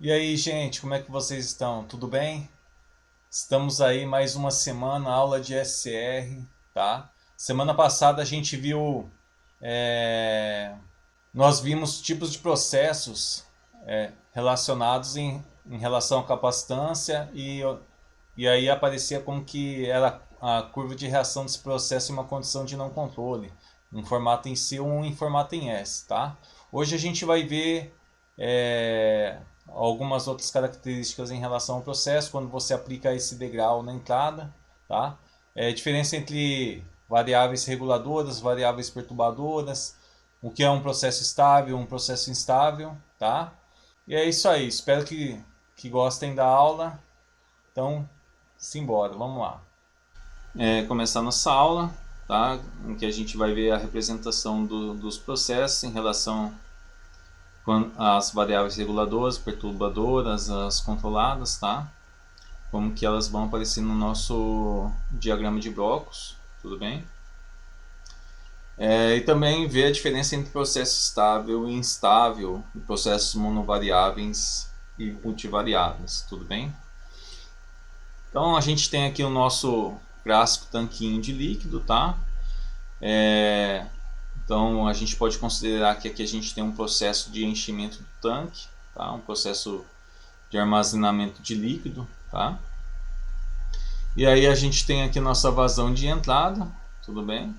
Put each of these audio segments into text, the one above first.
E aí, gente, como é que vocês estão? Tudo bem? Estamos aí mais uma semana, aula de SR, tá? Semana passada a gente viu, é, nós vimos tipos de processos relacionados em relação à capacitância e aí aparecia como que era a curva de reação desse processo em uma condição de não controle, um formato em C ou em formato em S, tá? Hoje a gente vai ver algumas outras características em relação ao processo quando você aplica esse degrau na entrada, tá? Diferença entre variáveis reguladoras, variáveis perturbadoras, o que é um processo estável, um processo instável, tá? E é isso aí, espero que gostem da aula. Então, simbora, vamos lá. Começar nossa aula, tá? Em que a gente vai ver a representação dos processos em relação às variáveis reguladoras, perturbadoras, as controladas, tá? Como que elas vão aparecer no nosso diagrama de blocos, tudo bem? E também ver a diferença entre processo estável e instável, e processos monovariáveis e multivariáveis, tudo bem? Então a gente tem aqui o nosso clássico tanquinho de líquido, tá? Então a gente pode considerar que aqui a gente tem um processo de enchimento do tanque, tá? Um processo de armazenamento de líquido, tá? E aí a gente tem aqui nossa vazão de entrada, tudo bem?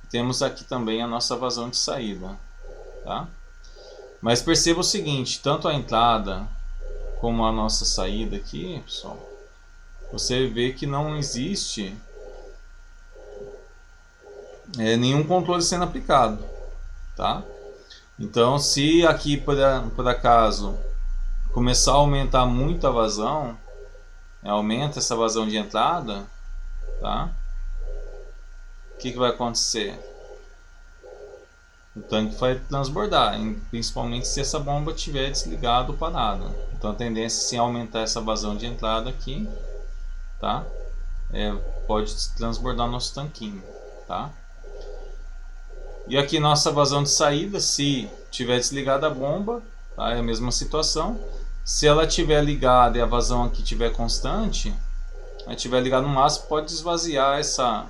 Temos aqui também a nossa vazão de saída, tá? Mas perceba o seguinte, tanto a entrada como a nossa saída aqui, pessoal, você vê que não existe nenhum controle sendo aplicado, tá? Então, se aqui por acaso começar a aumentar muito a vazão, aumenta essa vazão de entrada, tá? O que vai acontecer? O tanque vai transbordar, principalmente se essa bomba estiver desligada ou parada. Então a tendência sim é aumentar essa vazão de entrada aqui, tá? Pode transbordar nosso tanquinho, tá? E aqui nossa vazão de saída, se tiver desligada a bomba, tá? É a mesma situação. Se ela estiver ligada e a vazão aqui estiver constante, estiver ligada no máximo, pode esvaziar essa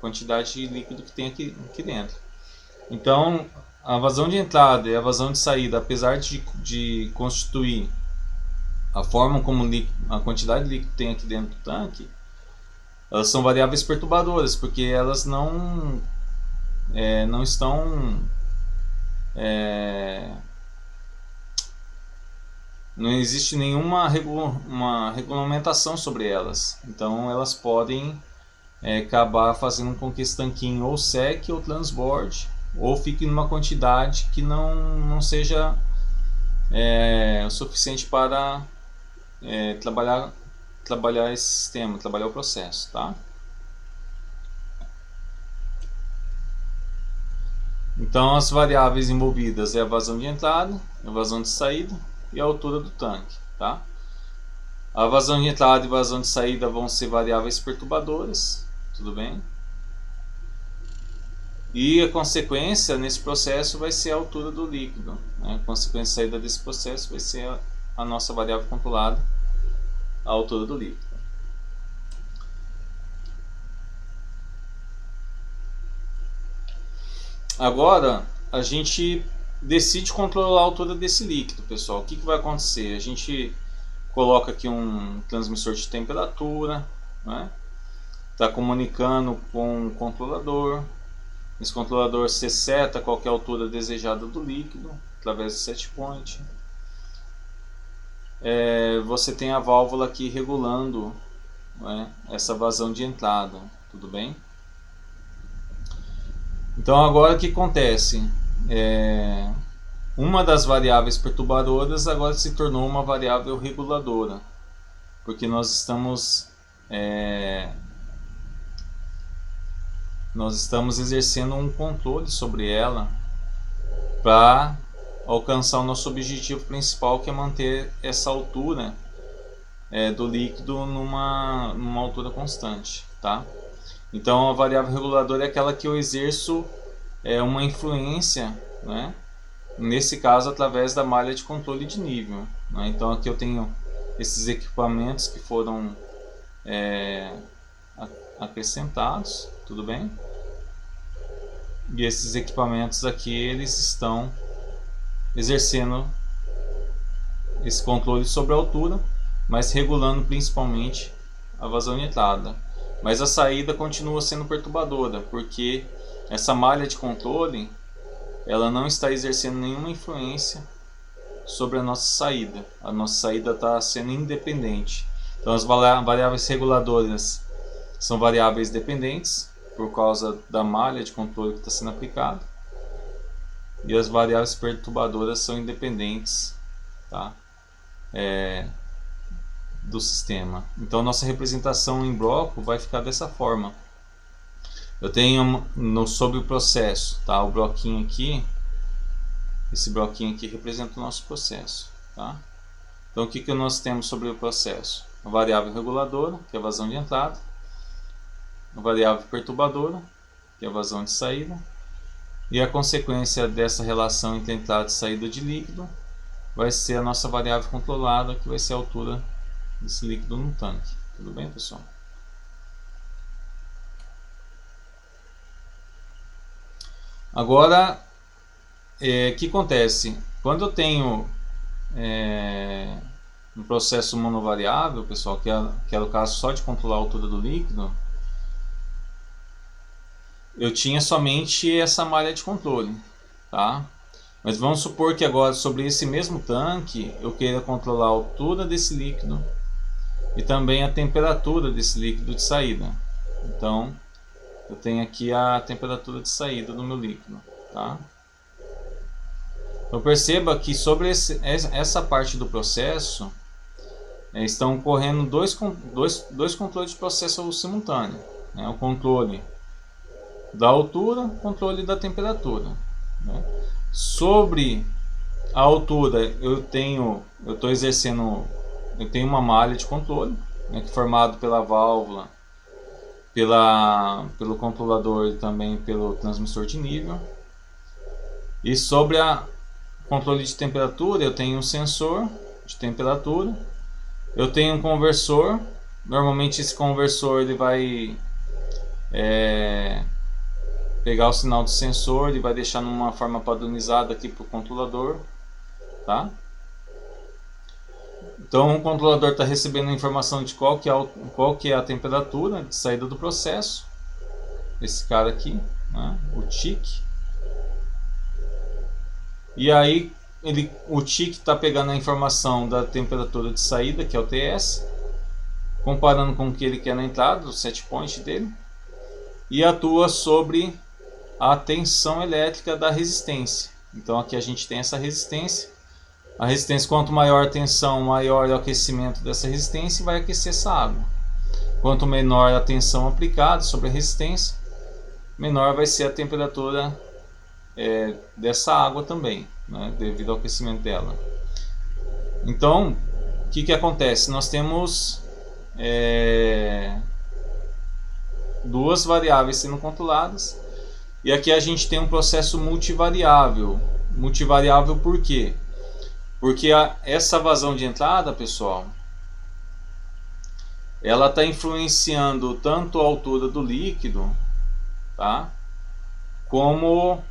quantidade de líquido que tem aqui dentro. Então, a vazão de entrada e a vazão de saída, apesar de constituir a forma como a quantidade de líquido tem aqui dentro do tanque, elas são variáveis perturbadoras, porque elas não estão não existe nenhuma uma regulamentação sobre elas. Então elas podem acabar fazendo com que esse tanquinho ou seque ou transborde, ou fique numa quantidade que não seja o suficiente para trabalhar esse sistema, trabalhar o processo, tá? Então as variáveis envolvidas é a vazão de entrada, a vazão de saída e a altura do tanque, tá? A vazão de entrada e vazão de saída vão ser variáveis perturbadoras, tudo bem? E a consequência nesse processo vai ser a altura do líquido, né? A consequência de saída desse processo vai ser a nossa variável controlada, a altura do líquido. Agora a gente decide controlar a altura desse líquido, pessoal. O que vai acontecer? A gente coloca aqui um transmissor de temperatura, né? Está comunicando com o controlador. Esse controlador se seta qual é a altura desejada do líquido através do set point. Você tem a válvula aqui regulando, né, essa vazão de entrada, tudo bem? Então agora o que acontece? Uma das variáveis perturbadoras agora se tornou uma variável reguladora, porque nós estamos exercendo um controle sobre ela para alcançar o nosso objetivo principal, que é manter essa altura do líquido numa altura constante, tá? Então a variável reguladora é aquela que eu exerço uma influência, né, nesse caso através da malha de controle de nível, né? Então aqui eu tenho esses equipamentos que foram acrescentados, tudo bem? E esses equipamentos aqui, eles estão exercendo esse controle sobre a altura, mas regulando principalmente a vazão de entrada. Mas a saída continua sendo perturbadora, porque essa malha de controle, ela não está exercendo nenhuma influência sobre a nossa saída. A nossa saída está sendo independente. Então as variáveis reguladoras são variáveis dependentes por causa da malha de controle que está sendo aplicada, e as variáveis perturbadoras são independentes, tá? Do sistema. Então nossa representação em bloco vai ficar dessa forma. Eu tenho sobre o processo, tá? O bloquinho aqui, esse bloquinho aqui representa o nosso processo, tá? Então o que nós temos sobre o processo? A variável reguladora, que é a vazão de entrada, a variável perturbadora, que é a vazão de saída, e a consequência dessa relação entre entrada e saída de líquido vai ser a nossa variável controlada, que vai ser a altura desse líquido no tanque. Tudo bem, pessoal? Agora, o que acontece? Quando eu tenho um processo monovariável, pessoal, que era o caso só de controlar a altura do líquido, eu tinha somente essa malha de controle, tá? Mas vamos supor que agora sobre esse mesmo tanque eu queira controlar a altura desse líquido e também a temperatura desse líquido de saída. Então eu tenho aqui a temperatura de saída do meu líquido, tá? Então perceba que sobre essa parte do processo estão ocorrendo dois controles de processo simultâneo, né? O controle da altura, o controle da temperatura, né? Sobre a altura eu tenho uma malha de controle, né, que é formado pela válvula, pelo controlador e também pelo transmissor de nível. E sobre a controle de temperatura eu tenho um sensor de temperatura, eu tenho um conversor. Normalmente esse conversor ele vai pegar o sinal do sensor e vai deixar numa forma padronizada aqui para o controlador, tá? Então o controlador está recebendo a informação de qual que é a temperatura de saída do processo, esse cara aqui, né? O TIC. E aí o TIC está pegando a informação da temperatura de saída, que é o TS, comparando com o que ele quer na entrada, o set point dele, e atua sobre a tensão elétrica da resistência. Então aqui a gente tem essa resistência. A resistência, quanto maior a tensão, maior é o aquecimento dessa resistência e vai aquecer essa água. Quanto menor a tensão aplicada sobre a resistência, menor vai ser a temperatura dessa água também, né, devido ao aquecimento dela. Então, o que acontece? Nós temos duas variáveis sendo controladas, e aqui a gente tem um processo multivariável. Multivariável por quê? Porque essa vazão de entrada, pessoal, ela está influenciando tanto a altura do líquido, tá? Como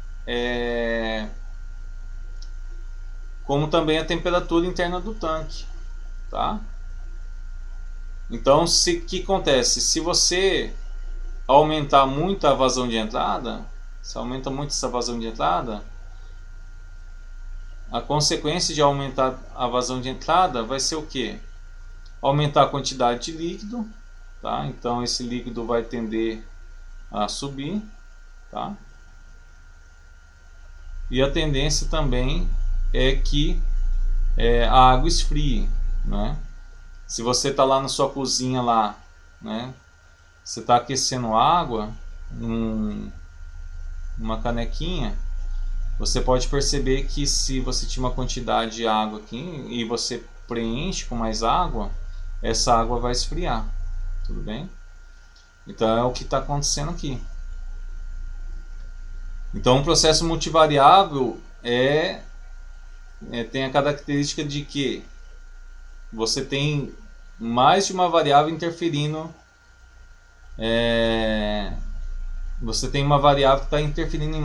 também a temperatura interna do tanque, tá? Então, o que acontece? Se você aumentar muito a vazão de entrada, se aumenta muito essa vazão de entrada, a consequência de aumentar a vazão de entrada vai ser o que? Aumentar a quantidade de líquido, tá? Então esse líquido vai tender a subir, tá? E a tendência também é que a água esfrie, né? Se você está lá na sua cozinha lá, né? Você está aquecendo água numa canequinha, você pode perceber que se você tinha uma quantidade de água aqui e você preenche com mais água, essa água vai esfriar, tudo bem? Então é o que está acontecendo aqui. Então um processo multivariável é tem a característica de que você tem mais de uma variável interferindo. Você tem uma variável que está interferindo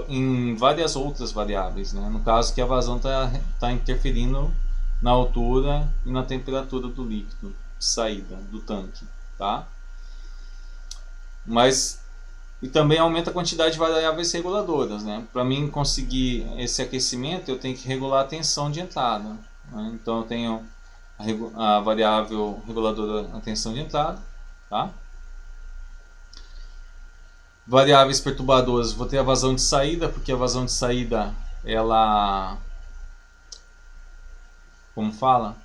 em várias outras variáveis, né? No caso que a vazão está interferindo na altura e na temperatura do líquido de saída do tanque, tá? E também aumenta a quantidade de variáveis reguladoras, né? Para mim conseguir esse aquecimento, eu tenho que regular a tensão de entrada, né? Então eu tenho a variável reguladora da tensão de entrada, tá? Variáveis perturbadoras, vou ter a vazão de saída, porque a vazão de saída, ela, como fala,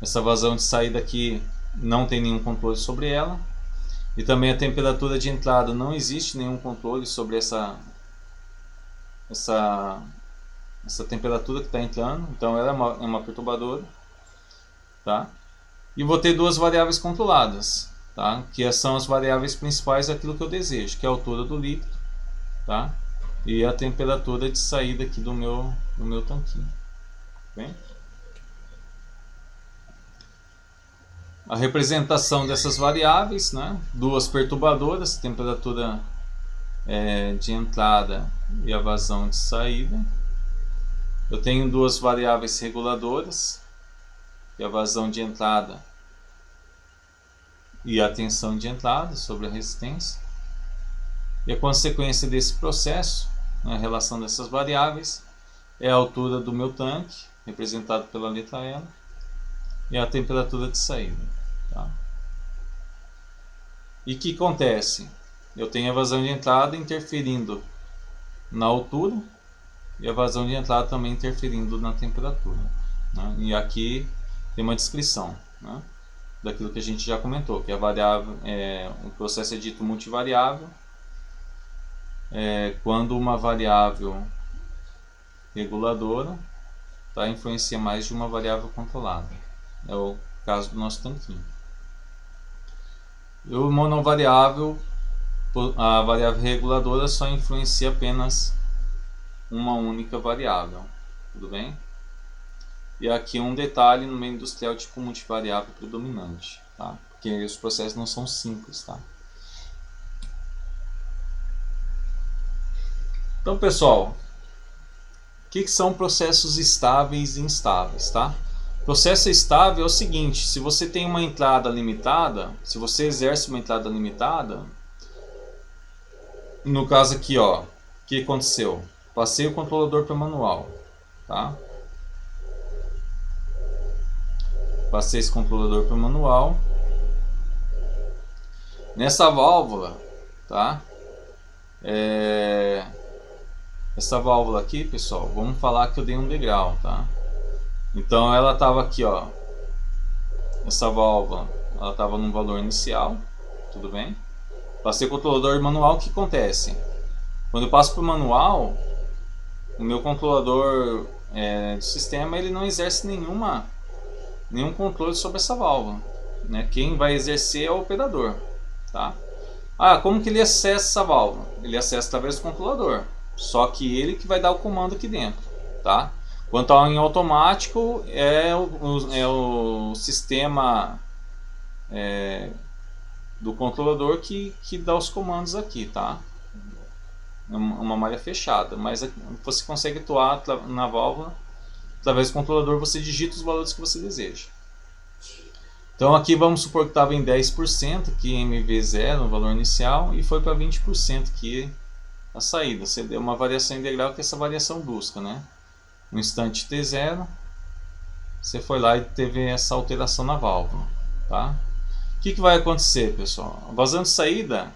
essa vazão de saída aqui não tem nenhum controle sobre ela. E também a temperatura de entrada, não existe nenhum controle sobre essa temperatura que está entrando, então ela é uma perturbadora, tá? E vou ter duas variáveis controladas, tá? Que são as variáveis principais daquilo que eu desejo, que é a altura do líquido, tá? E a temperatura de saída aqui do meu tanquinho, bem? A representação dessas variáveis, né? Duas perturbadoras, temperatura de entrada e a vazão de saída. Eu tenho duas variáveis reguladoras, que é a vazão de entrada e a tensão de entrada sobre a resistência. E a consequência desse processo, a relação dessas variáveis, é a altura do meu tanque, representado pela letra L, e a temperatura de saída. Tá? E o que acontece? Eu tenho a vazão de entrada interferindo na altura e a vazão de entrada também interferindo na temperatura, né? E aqui tem uma descrição, né, daquilo que a gente já comentou, que a variável, o processo é dito multivariável quando uma variável reguladora influencia mais de uma variável controlada. É o caso do nosso tanquinho. E o monovariável, a variável reguladora só influencia apenas uma única variável, tudo bem? E aqui um detalhe no meio industrial, tipo multivariável predominante, tá? Porque os processos não são simples, tá? Então, pessoal, o que são processos estáveis e instáveis, tá? Processo estável é o seguinte: se você tem uma entrada limitada, se você exerce uma entrada limitada, no caso aqui, ó, o que aconteceu? Passei o controlador para manual, tá? Passei esse controlador para manual. Nessa válvula, tá? Essa válvula aqui, pessoal, vamos falar que eu dei um degrau, tá? Então ela estava aqui, ó. Essa válvula, ela estava no valor inicial, tudo bem? Passei o controlador manual, o que acontece? Quando eu passo para o manual, o meu controlador do sistema, ele não exerce nenhum controle sobre essa válvula, né? Quem vai exercer é o operador, tá? Como que ele acessa essa válvula? Ele acessa através do controlador, só que ele que vai dar o comando aqui dentro, tá? Quanto ao em automático, é o sistema do controlador que dá os comandos aqui, tá? É uma malha fechada, mas você consegue atuar na válvula através do controlador, você digita os valores que você deseja. Então aqui vamos supor que estava em 10%, aqui MV0, o valor inicial, e foi para 20% aqui a saída. Você deu uma variação integral, que é essa variação brusca, né? No instante T0, você foi lá e teve essa alteração na válvula, tá? O que vai acontecer, pessoal? A vazão de saída,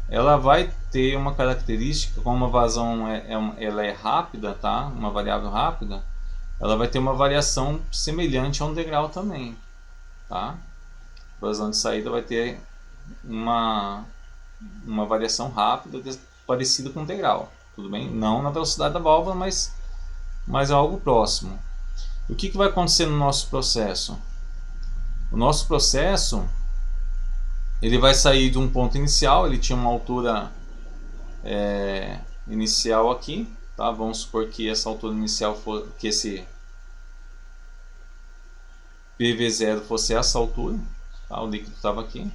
ela vai ter uma característica, como a vazão ela é rápida, tá? Uma variável rápida, ela vai ter uma variação semelhante a um degrau também, tá? A vazão de saída vai ter uma variação rápida parecida com um degrau, tudo bem? Não na velocidade da válvula, mas é algo próximo. O que vai acontecer no nosso processo? O nosso processo, ele vai sair de um ponto inicial, ele tinha uma altura inicial aqui, tá? Vamos supor que essa altura inicial for, que esse PV0 fosse essa altura, tá? O líquido estava aqui,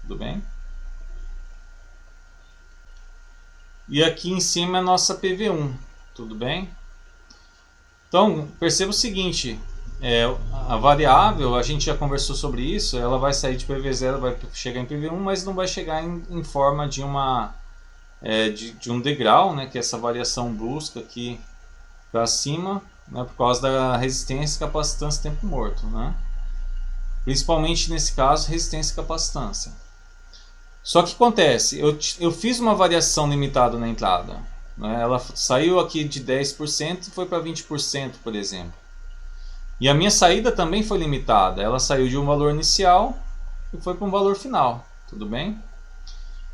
tudo bem? E aqui em cima é a nossa PV1, tudo bem? Então, perceba o seguinte, a variável, a gente já conversou sobre isso, ela vai sair de PV0, vai chegar em PV1, mas não vai chegar em forma de de um degrau, né, que é essa variação brusca aqui para cima, né, por causa da resistência, capacitância e tempo morto, né? Principalmente nesse caso, resistência e capacitância. Só que acontece, eu fiz uma variação limitada na entrada, né? Ela saiu aqui de 10% e foi para 20%, por exemplo. E a minha saída também foi limitada, ela saiu de um valor inicial e foi para um valor final, tudo bem?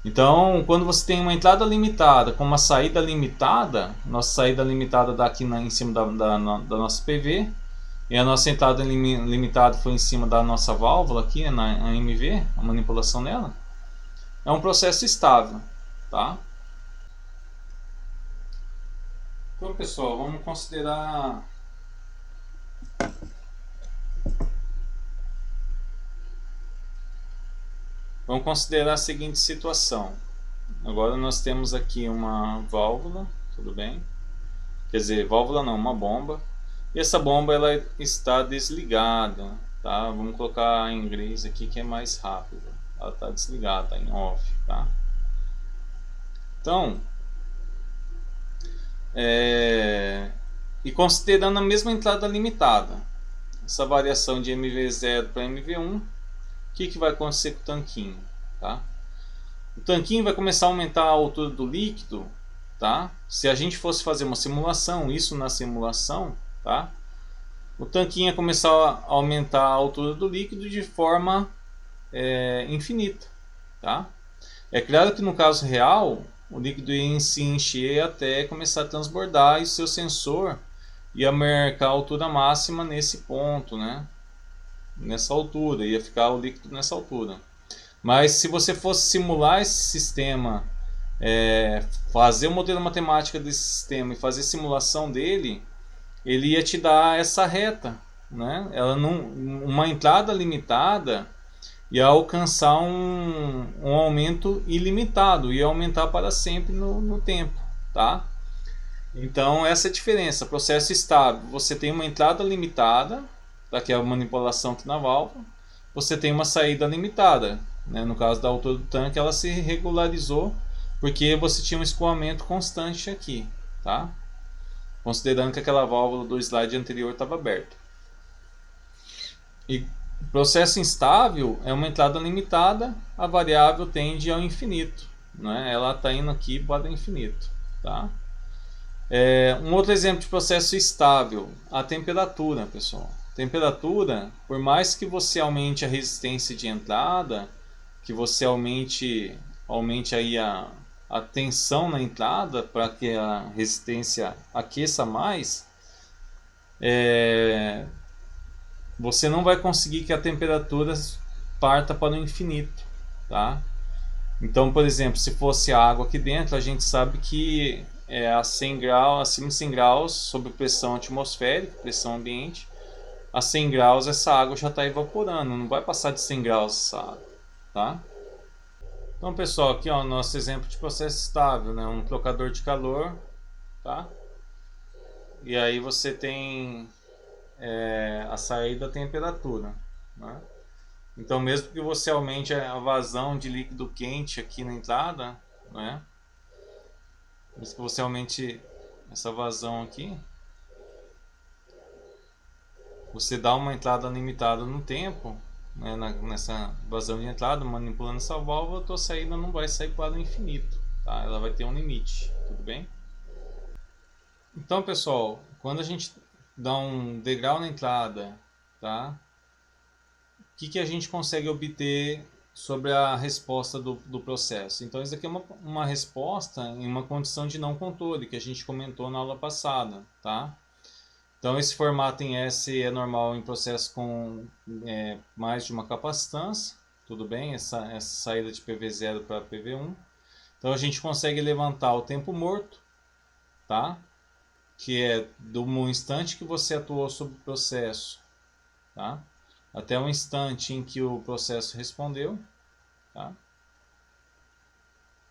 Então, quando você tem uma entrada limitada com uma saída limitada, nossa saída limitada daqui em cima da nossa PV, e a nossa entrada limitada foi em cima da nossa válvula aqui, na MV, a manipulação dela, é um processo estável, tá? Então, pessoal, vamos considerar a seguinte situação. Agora nós temos aqui uma válvula, tudo bem? Quer dizer, válvula não, uma bomba. E essa bomba ela está desligada, tá? Vamos colocar em inglês aqui que é mais rápido. Ela está desligada, tá em off, tá? Então, e considerando a mesma entrada limitada, essa variação de MV0 para MV1, o que vai acontecer com o tanquinho, tá? O tanquinho vai começar a aumentar a altura do líquido, tá? Se a gente fosse fazer uma simulação, isso na simulação, tá? O tanquinho ia começar a aumentar a altura do líquido de forma infinita, tá? É claro que no caso real, o líquido ia se encher até começar a transbordar e o seu sensor ia marcar a altura máxima nesse ponto, né? Nessa altura, ia ficar o líquido nessa altura. Mas se você fosse simular esse sistema, fazer o modelo matemático desse sistema e fazer simulação dele, ele ia te dar essa reta, né? Ela uma entrada limitada ia alcançar um aumento ilimitado, ia aumentar para sempre no tempo, tá? Então essa é a diferença. Processo estável, você tem uma entrada limitada, que é a manipulação aqui na válvula, você tem uma saída limitada, né? No caso da altura do tanque, ela se regularizou porque você tinha um escoamento constante aqui, tá? Considerando que aquela válvula do slide anterior estava aberta. E processo instável é uma entrada limitada, a variável tende ao infinito, né? Ela está indo aqui para o infinito, tá? Um outro exemplo de processo estável, a temperatura, pessoal. Temperatura, por mais que você aumente a resistência de entrada, que você aumente aí a tensão na entrada para que a resistência aqueça mais, você não vai conseguir que a temperatura parta para o infinito, tá? Então, por exemplo, se fosse água aqui dentro, a gente sabe que a 100 graus, acima de 100 graus, sob pressão atmosférica, pressão ambiente, a 100 graus essa água já está evaporando, não vai passar de 100 graus essa água, tá? Então, pessoal, aqui ó, nosso exemplo de processo estável, né? Um trocador de calor, tá? E aí você tem a saída da temperatura, né? Então, mesmo que você aumente a vazão de líquido quente aqui na entrada, né? Mesmo que você aumente essa vazão aqui, você dá uma entrada limitada no tempo, né, nessa vazão de entrada, manipulando essa válvula, a tua saída não vai sair para o infinito, tá? Ela vai ter um limite, tudo bem? Então, pessoal, quando a gente dá um degrau na entrada, tá? O que a gente consegue obter sobre a resposta do processo? Então, isso aqui é uma resposta em uma condição de não controle, que a gente comentou na aula passada, tá? Então, esse formato em S é normal em processo com mais de uma capacitância, tudo bem? Essa saída de PV0 para PV1. Então, a gente consegue levantar o tempo morto, tá? Que é do instante que você atuou sobre o processo, tá? Até o instante em que o processo respondeu, tá?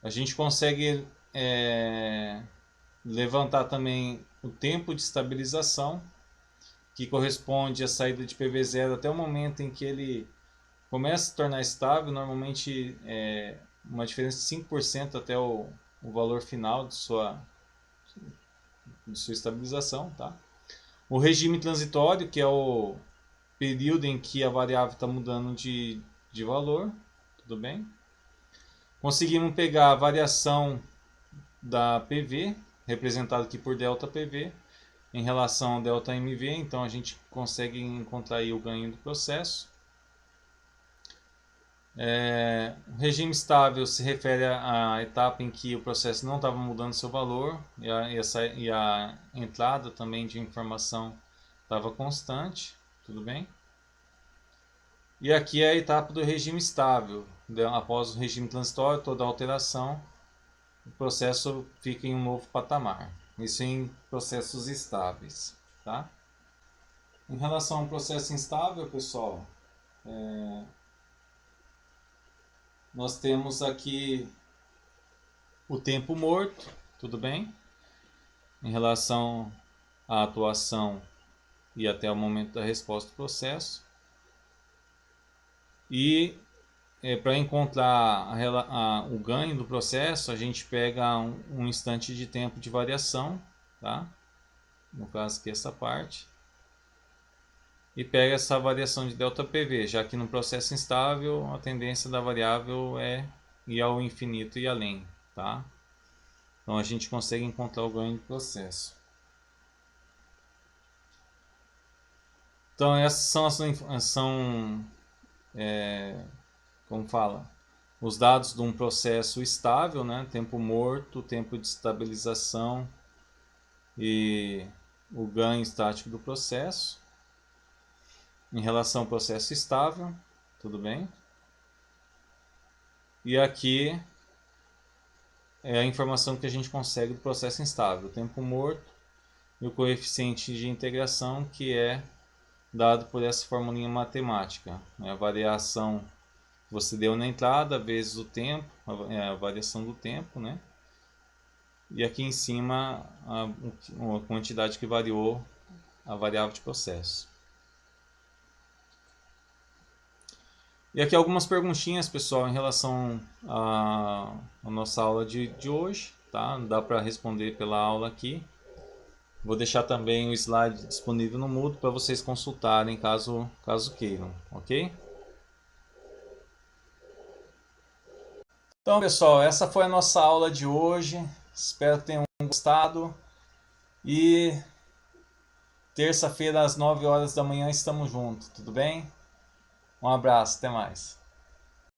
A gente consegue levantar também o tempo de estabilização, que corresponde à saída de PV0 até o momento em que ele começa a se tornar estável, normalmente uma diferença de 5% até o valor final de sua estabilização, tá? O regime transitório, que é o período em que a variável está mudando de valor, tudo bem? Conseguimos pegar a variação da PV, representada aqui por delta PV, em relação ao delta MV, então a gente consegue encontrar aí o ganho do processo. O regime estável se refere à etapa em que o processo não estava mudando seu valor e a entrada também de informação estava constante, tudo bem? E aqui é a etapa do regime estável. Após o regime transitório, toda alteração, o processo fica em um novo patamar. Isso em processos estáveis, tá? Em relação ao processo instável, pessoal, nós temos aqui o tempo morto, tudo bem? Em relação à atuação e até o momento da resposta do processo. E para encontrar o ganho do processo, a gente pega um instante de tempo de variação, tá? No caso aqui essa parte. E pega essa variação de ΔPV, já que no processo instável a tendência da variável é ir ao infinito e além, tá? Então a gente consegue encontrar o ganho do processo. Então essas como fala, os dados de um processo estável, né? Tempo morto, tempo de estabilização e o ganho estático do processo. Em relação ao processo estável, tudo bem? E aqui é a informação que a gente consegue do processo instável, o tempo morto e o coeficiente de integração, que é dado por essa formulinha matemática, a variação que você deu na entrada vezes o tempo, a variação do tempo, né? E aqui em cima a quantidade que variou a variável de processo. E aqui algumas perguntinhas, pessoal, em relação à nossa aula de hoje, tá? Dá para responder pela aula aqui. Vou deixar também o slide disponível no Moodle para vocês consultarem caso queiram, ok? Então, pessoal, essa foi a nossa aula de hoje. Espero que tenham gostado. E terça-feira às 9 horas da manhã estamos juntos, tudo bem? Um abraço, até mais.